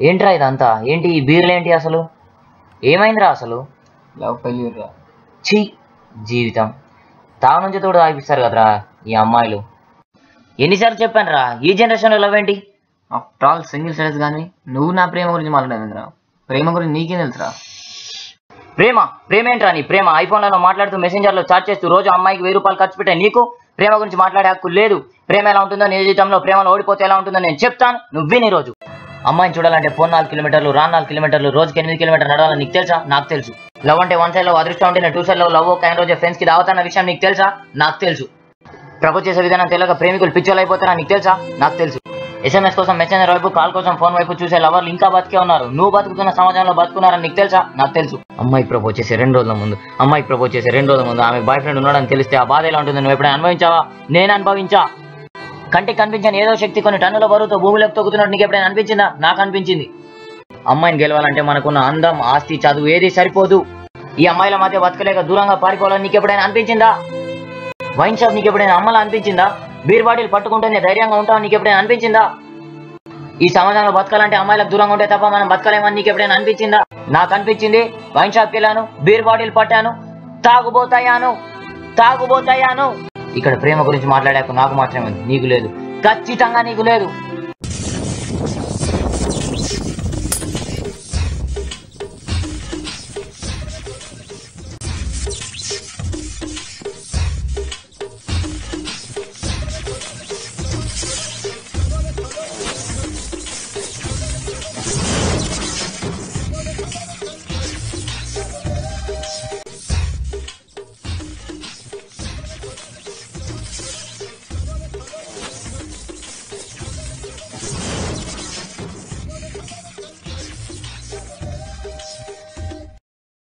ఏంట్రా ఇదంతా? ఏంటి ఈ బీర్లేంటి అసలు? ఏమైందిరా అసలు? లవ్ ఫెయిల్యూర్ రా. ఛీ, జీవితం తాగు నుంచి తోడు తాగిపిస్తారు కదరా ఈ అమ్మాయిలు. ఎన్నిసార్లు చెప్పాను రా, ఈ జనరేషన్లో లవ్ ఏంటి? ఆఫ్టర్ ఆల్ సింగిల్ స్టేటస్ కానీ నువ్వు నా ప్రేమ గురించి మాట్లాడేంద్రా? ప్రేమ గురించి నీకేం తెలుసురా? ప్రేమ ప్రేమ ఏంట్రా నీ ప్రేమ? ఐఫోన్లలో మాట్లాడుతూ మెసెంజర్లో చాట్ చేస్తూ రోజు అమ్మాయికి 1000 రూపాయలు ఖర్చు పెట్టే నీకు ప్రేమ గురించి మాట్లాడే హక్కు లేదు. ప్రేమ ఎలా ఉంటుందో నీ జీవితంలో ప్రేమలో ఓడిపోతే ఎలా ఉంటుందో నేను చెప్తాను, నువ్వే నీ రోజు. అమ్మాయిని చూడాలంటే 4 కిలోమీటర్లు, 4 కిలోమీటర్లు, రోజుకి 8 కిలోమీటర్లు నడవాలని నీకు తెలుసా? నాకు తెలుసు. లవ్ అంటే 1 సైడ్ లవ్, అదృష్టం అంటే 2 సైడ్ లవ్. లవ్ ఒక రోజు ఫ్రెండ్స్ కి దావతన్న విషయం నీకు తెలుసా? నాకు తెలుసు. ప్రపోజ్ చేసే విధానం తెలియక ప్రేమికులు పిచ్చోలు అయిపోతారా? నీకు తెలుసా? నాకు తెలుసు. SMS కోసం మెసెంజర్ వైపు, కాల్ కోసం ఫోన్ వైపు చూసే లవర్లు ఇంకా బతికే ఉన్నారు. నువ్వు బతుకుతున్న సమాజంలో బతుకున్నారని నీకు తెలుసా? నాకు తెలుసు. అమ్మాయి ప్రపోజ్ చేసే 2 రోజుల ముందు ఆమె బాయ్ ఫ్రెండ్ ఉన్నాడని తెలిస్తే ఆ బాధ ఎలా ఉంటుంది? నువ్వు ఎప్పుడైనా అనుభవించావా? నేను అనుభవించా. కంటికి కనిపించని ఏదో శక్తి కొన్ని టన్నుల బరువుతో భూమిలోకి తొక్కుతున్నట్టు నీకు ఎప్పుడైనా అనిపించిందా? నాకు అనిపించింది. అమ్మాయిని గెలవాలంటే మనకున్న అందం, ఆస్తి, చదువు ఏది సరిపోదు. ఈ అమ్మాయిల మధ్య బతకలేక దూరంగా పారిపోవాలని నీకు ఎప్పుడైనా అనిపించిందా? వైన్ షాప్ నీకు ఎప్పుడైనా అమ్మలా అనిపించిందా? బీర్ బాటిల్ పట్టుకుంటేనే ధైర్యంగా ఉంటావు నీకు ఎప్పుడైనా అనిపించిందా? ఈ సమాజంలో బతకాలంటే అమ్మాయిలకు దూరంగా ఉంటే తప్ప మనం బతకలేమని నీకు ఎప్పుడైనా అనిపించిందా? నాకు అనిపించింది. వైన్ షాప్కి వెళ్ళాను, బీర్ బాటిల్ పట్టాను, తాగుబోతయ్యాను. ఇక్కడ ప్రేమ గురించి మాట్లాడాక నాకు మాత్రమే ఉంది, నీకు లేదు. ఖచ్చితంగా నీకు లేదు.